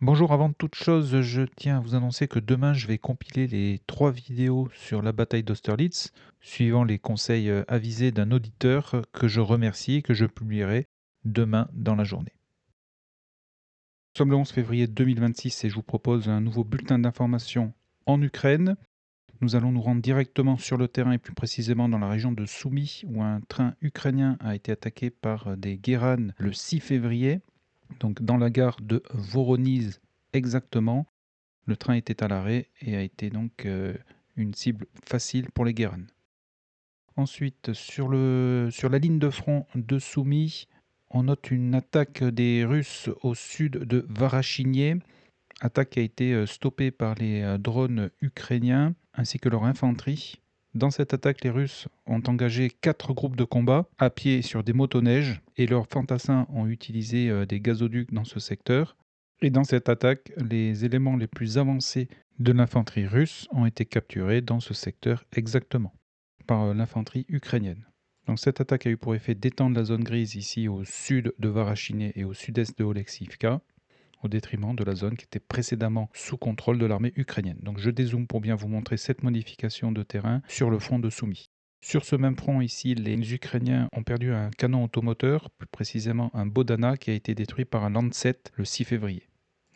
Bonjour, avant toute chose, je tiens à vous annoncer que demain, je vais compiler les 3 vidéos sur la bataille d'Austerlitz, suivant les conseils avisés d'un auditeur que je remercie et que je publierai demain dans la journée. Nous sommes le 11 février 2026 et je vous propose un nouveau bulletin d'information en Ukraine. Nous allons nous rendre directement sur le terrain et plus précisément dans la région de Soumy, où un train ukrainien a été attaqué par des Guéranes le 6 février, donc dans la gare de Voronezh exactement. Le train était à l'arrêt et a été donc une cible facile pour les Guéranes. Ensuite, sur la ligne de front de Soumy, on note une attaque des Russes au sud de Varachinier, attaque qui a été stoppée par les drones ukrainiens ainsi que leur infanterie. Dans cette attaque, les Russes ont engagé 4 groupes de combat à pied sur des motoneiges et leurs fantassins ont utilisé des gazoducs dans ce secteur. Et dans cette attaque, les éléments les plus avancés de l'infanterie russe ont été capturés dans ce secteur exactement par l'infanterie ukrainienne. Donc cette attaque a eu pour effet d'étendre la zone grise ici au sud de Varachine et au sud-est de Oleksivka, au détriment de la zone qui était précédemment sous contrôle de l'armée ukrainienne. Donc je dézoome pour bien vous montrer cette modification de terrain sur le front de Soumy. Sur ce même front ici, les Ukrainiens ont perdu un canon automoteur, plus précisément un Bodana qui a été détruit par un Lancet le 6 février.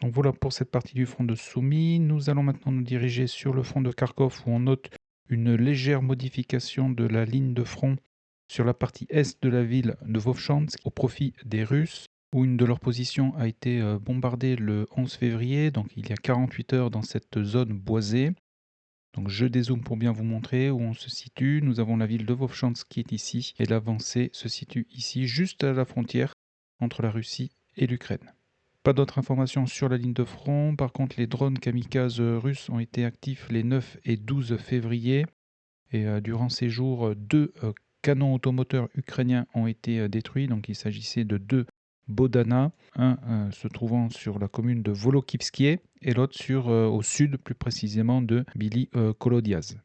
Donc voilà pour cette partie du front de Soumy. Nous allons maintenant nous diriger sur le front de Kharkov où on note une légère modification de la ligne de front sur la partie est de la ville de Vovchansk au profit des Russes, où une de leurs positions a été bombardée le 11 février, donc il y a 48 heures dans cette zone boisée. Donc je dézoome pour bien vous montrer où on se situe. Nous avons la ville de Vovchansk qui est ici, et l'avancée se situe ici, juste à la frontière entre la Russie et l'Ukraine. Pas d'autres informations sur la ligne de front. Par contre, les drones kamikazes russes ont été actifs les 9 et 12 février. Et durant ces jours, 2 canons automoteurs ukrainiens ont été détruits. Donc il s'agissait de 2 Bodana, un se trouvant sur la commune de Volokivskie et l'autre au sud, plus précisément de Bili Kolodiaz.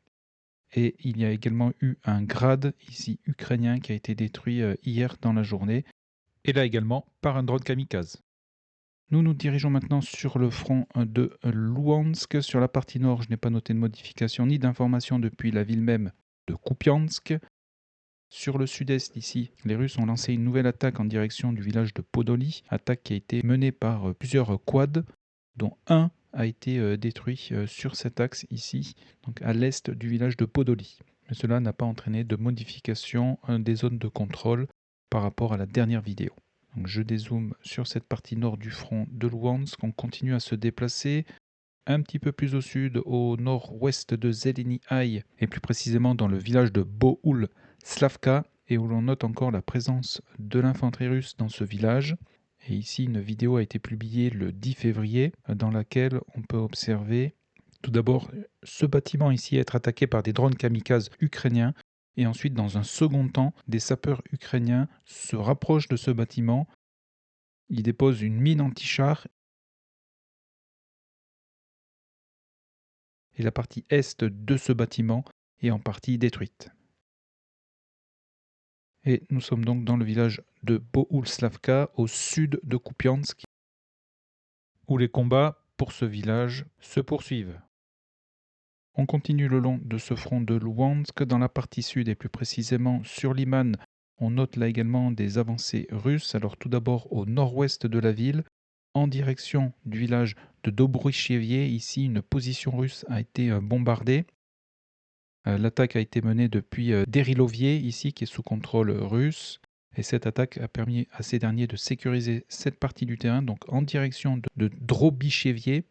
Et il y a également eu un Grad, ici ukrainien, qui a été détruit hier dans la journée. Et là également par un drone kamikaze. Nous nous dirigeons maintenant sur le front de Louhansk. Sur la partie nord, je n'ai pas noté de modification ni d'information depuis la ville même de Kupiansk. Sur le sud-est ici, les Russes ont lancé une nouvelle attaque en direction du village de Podoli, attaque qui a été menée par plusieurs quads, dont un a été détruit sur cet axe ici, donc à l'est du village de Podoli. Mais cela n'a pas entraîné de modification des zones de contrôle par rapport à la dernière vidéo. Donc je dézoome sur cette partie nord du front de Louhansk. On continue à se déplacer un petit peu plus au sud, au nord-ouest de Zelenihai, et plus précisément dans le village de Bohul Slavka, et où l'on note encore la présence de l'infanterie russe dans ce village. Et ici, une vidéo a été publiée le 10 février, dans laquelle on peut observer tout d'abord ce bâtiment ici être attaqué par des drones kamikazes ukrainiens, et ensuite, dans un second temps, des sapeurs ukrainiens se rapprochent de ce bâtiment. Ils déposent une mine anti-char et la partie est de ce bâtiment est en partie détruite. Et nous sommes donc dans le village de Bohulslavka, au sud de Kupiansk, où les combats pour ce village se poursuivent. On continue le long de ce front de Louhansk, dans la partie sud et plus précisément sur Liman. On note là également des avancées russes, alors tout d'abord au nord-ouest de la ville, en direction du village de Dobrochevie. Ici, une position russe a été bombardée. L'attaque a été menée depuis Derilovier, ici, qui est sous contrôle russe. Et cette attaque a permis à ces derniers de sécuriser cette partie du terrain, donc en direction de Drobichevier.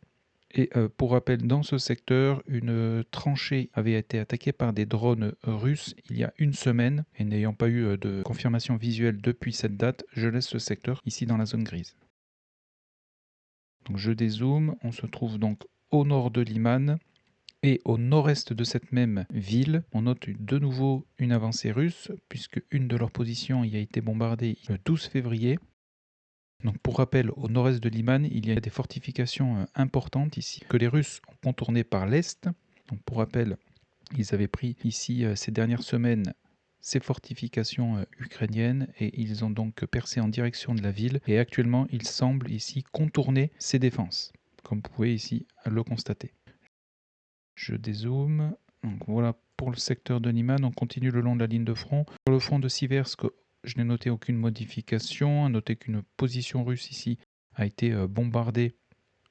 Et pour rappel, dans ce secteur, une tranchée avait été attaquée par des drones russes il y a une semaine. Et n'ayant pas eu de confirmation visuelle depuis cette date, je laisse ce secteur ici dans la zone grise. Donc je dézoome, on se trouve donc au nord de Liman. Et au nord-est de cette même ville, on note de nouveau une avancée russe, puisque une de leurs positions y a été bombardée le 12 février. Donc pour rappel, au nord-est de Liman, il y a des fortifications importantes ici, que les Russes ont contournées par l'est. Donc pour rappel, ils avaient pris ici ces dernières semaines ces fortifications ukrainiennes et ils ont donc percé en direction de la ville. Et actuellement, ils semblent ici contourner ces défenses. comme vous pouvez ici le constater. Je dézoome. Donc voilà pour le secteur de Nyman. On continue le long de la ligne de front. Sur le front de Siversk, je n'ai noté aucune modification. À noter qu'une position russe ici a été bombardée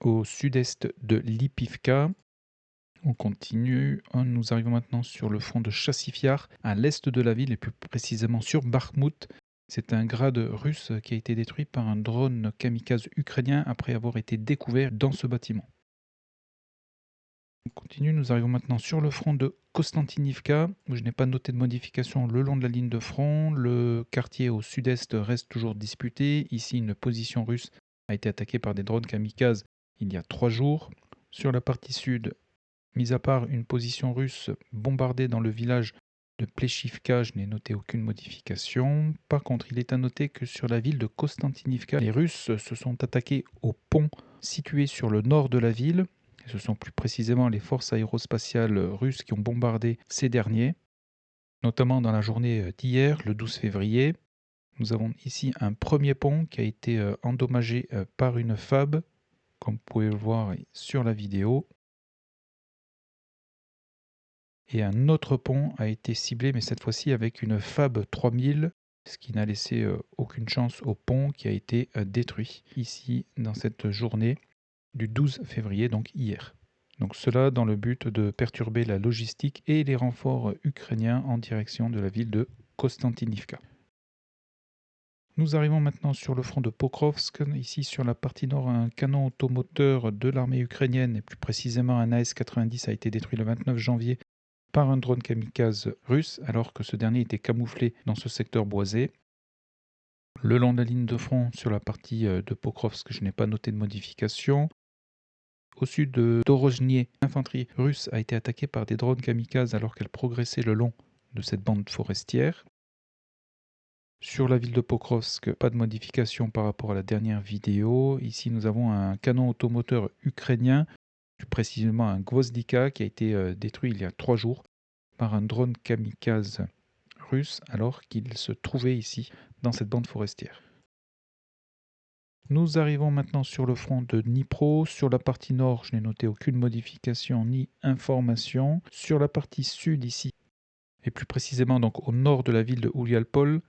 au sud-est de Lipivka. On continue. Nous arrivons maintenant sur le front de Chassifiar, à l'est de la ville, et plus précisément sur Bakhmout. C'est un grade russe qui a été détruit par un drone kamikaze ukrainien après avoir été découvert dans ce bâtiment. On continue, nous arrivons maintenant sur le front de Konstantinivka, où je n'ai pas noté de modification le long de la ligne de front. Le quartier au sud-est reste toujours disputé. Ici, une position russe a été attaquée par des drones kamikazes il y a 3 jours. Sur la partie sud, mis à part une position russe bombardée dans le village de Pleshivka, je n'ai noté aucune modification. Par contre, il est à noter que sur la ville de Konstantinivka, les Russes se sont attaqués au pont situé sur le nord de la ville. Ce sont plus précisément les forces aérospatiales russes qui ont bombardé ces derniers, notamment dans la journée d'hier, le 12 février. Nous avons ici un premier pont qui a été endommagé par une FAB, comme vous pouvez le voir sur la vidéo. Et un autre pont a été ciblé, mais cette fois-ci avec une FAB 3000, ce qui n'a laissé aucune chance au pont qui a été détruit ici dans cette journée du 12 février, donc hier. Donc cela dans le but de perturber la logistique et les renforts ukrainiens en direction de la ville de Konstantinivka. Nous arrivons maintenant sur le front de Pokrovsk. Ici sur la partie nord, un canon automoteur de l'armée ukrainienne, et plus précisément un AS-90, a été détruit le 29 janvier par un drone kamikaze russe, alors que ce dernier était camouflé dans ce secteur boisé. Le long de la ligne de front, sur la partie de Pokrovsk, je n'ai pas noté de modification. Au sud de Dorojnie, l'infanterie russe a été attaquée par des drones kamikazes alors qu'elle progressait le long de cette bande forestière. Sur la ville de Pokrovsk, pas de modification par rapport à la dernière vidéo. Ici, nous avons un canon automoteur ukrainien, plus précisément un Gvozdika, qui a été détruit il y a 3 jours par un drone kamikaze russe alors qu'il se trouvait ici dans cette bande forestière. Nous arrivons maintenant sur le front de Dnipro. Sur la partie nord, je n'ai noté aucune modification ni information. Sur la partie sud ici, et plus précisément donc au nord de la ville de Oulialpol,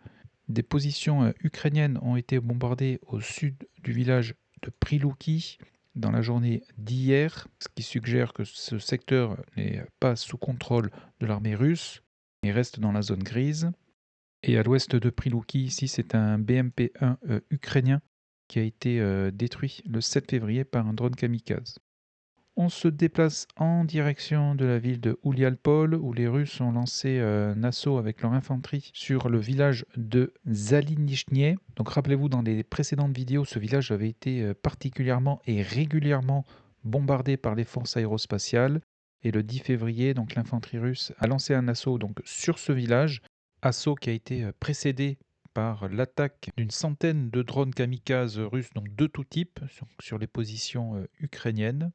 des positions ukrainiennes ont été bombardées au sud du village de Prilouki dans la journée d'hier, ce qui suggère que ce secteur n'est pas sous contrôle de l'armée russe et reste dans la zone grise. Et à l'ouest de Prilouki, ici, c'est un BMP-1 ukrainien qui a été détruit le 7 février par un drone kamikaze. On se déplace en direction de la ville de Oulialpol, où les Russes ont lancé un assaut avec leur infanterie sur le village de Zalinichnie. Donc rappelez-vous, dans les précédentes vidéos, ce village avait été particulièrement et régulièrement bombardé par les forces aérospatiales. Et le 10 février, donc l'infanterie russe a lancé un assaut donc, sur ce village, assaut qui a été précédé par l'attaque d'une centaine de drones kamikazes russes, donc de tout type, sur les positions ukrainiennes.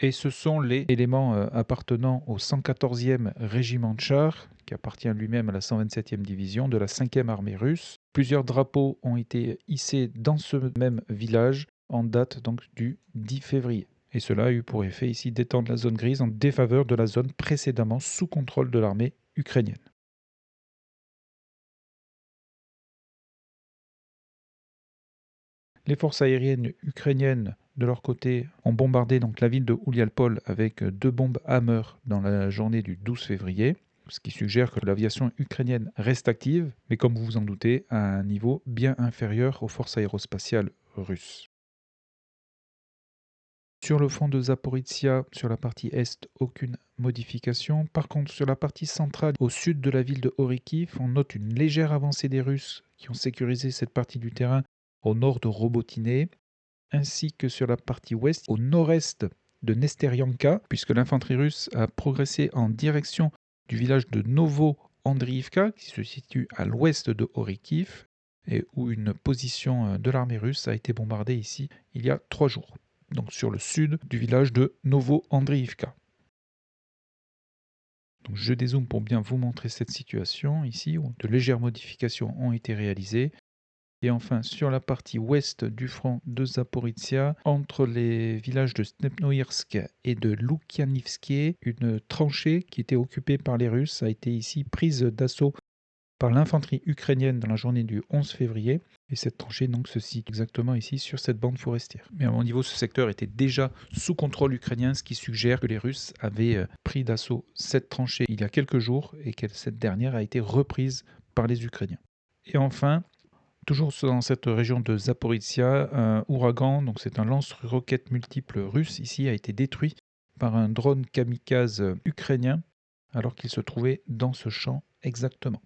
Et ce sont les éléments appartenant au 114e régiment de chars, qui appartient lui-même à la 127e division de la 5e armée russe. Plusieurs drapeaux ont été hissés dans ce même village en date donc du 10 février. Et cela a eu pour effet ici d'étendre la zone grise en défaveur de la zone précédemment sous contrôle de l'armée ukrainienne. Les forces aériennes ukrainiennes, de leur côté, ont bombardé donc la ville de Oulialpol avec 2 bombes Hammer dans la journée du 12 février, ce qui suggère que l'aviation ukrainienne reste active, mais comme vous vous en doutez, à un niveau bien inférieur aux forces aérospatiales russes. Sur le front de Zaporizhia, sur la partie est, aucune modification. Par contre, sur la partie centrale, au sud de la ville de Orikiv, on note une légère avancée des Russes qui ont sécurisé cette partie du terrain au nord de Robotiné, ainsi que sur la partie ouest, au nord-est de Nesterianka, puisque l'infanterie russe a progressé en direction du village de Novo-Andriivka, qui se situe à l'ouest de Orikiv, et où une position de l'armée russe a été bombardée ici il y a 3 jours, donc sur le sud du village de Novo-Andriivka. Donc je dézoome pour bien vous montrer cette situation ici, où de légères modifications ont été réalisées. Et enfin, sur la partie ouest du front de Zaporizhia, entre les villages de Stepnoïrsk et de Loukianivsky, une tranchée qui était occupée par les Russes a été ici prise d'assaut par l'infanterie ukrainienne dans la journée du 11 février. Et cette tranchée donc se situe exactement ici sur cette bande forestière. Mais à mon niveau, ce secteur était déjà sous contrôle ukrainien, ce qui suggère que les Russes avaient pris d'assaut cette tranchée il y a quelques jours et que cette dernière a été reprise par les Ukrainiens. Et enfin, toujours dans cette région de Zaporizhia, un ouragan, donc c'est un lance-roquettes multiple russe ici, a été détruit par un drone kamikaze ukrainien alors qu'il se trouvait dans ce champ exactement.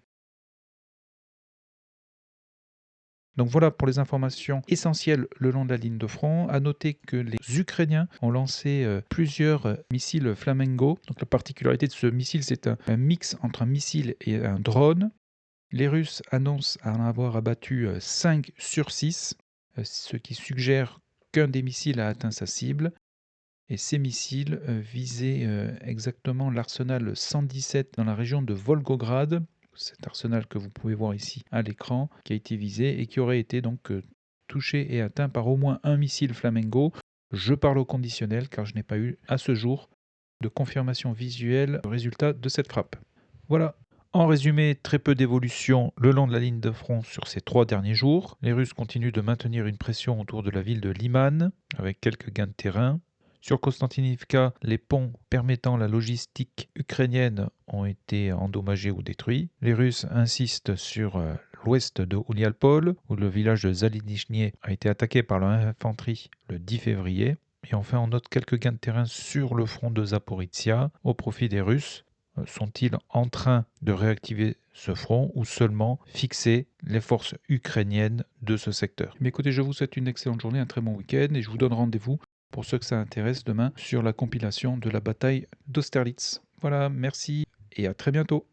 Donc voilà pour les informations essentielles le long de la ligne de front. À noter que les Ukrainiens ont lancé plusieurs missiles Flamingo. Donc la particularité de ce missile, c'est un mix entre un missile et un drone. Les Russes annoncent en avoir abattu 5 sur 6, ce qui suggère qu'un des missiles a atteint sa cible. Et ces missiles visaient exactement l'arsenal 117 dans la région de Volgograd, cet arsenal que vous pouvez voir ici à l'écran, qui a été visé et qui aurait été donc touché et atteint par au moins un missile Flamingo. Je parle au conditionnel car je n'ai pas eu à ce jour de confirmation visuelle du résultat de cette frappe. Voilà. En résumé, très peu d'évolution le long de la ligne de front sur ces 3 derniers jours. Les Russes continuent de maintenir une pression autour de la ville de Liman, avec quelques gains de terrain. Sur Konstantinivka, les ponts permettant la logistique ukrainienne ont été endommagés ou détruits. Les Russes insistent sur l'ouest de Oulialpol, où le village de Zalinichny a été attaqué par l'infanterie le 10 février. Et enfin, on note quelques gains de terrain sur le front de Zaporizhia au profit des Russes. Sont-ils en train de réactiver ce front ou seulement fixer les forces ukrainiennes de ce secteur? Mais écoutez, je vous souhaite une excellente journée, un très bon week-end et je vous donne rendez-vous pour ceux que ça intéresse demain sur la compilation de la bataille d'Austerlitz. Voilà, merci et à très bientôt.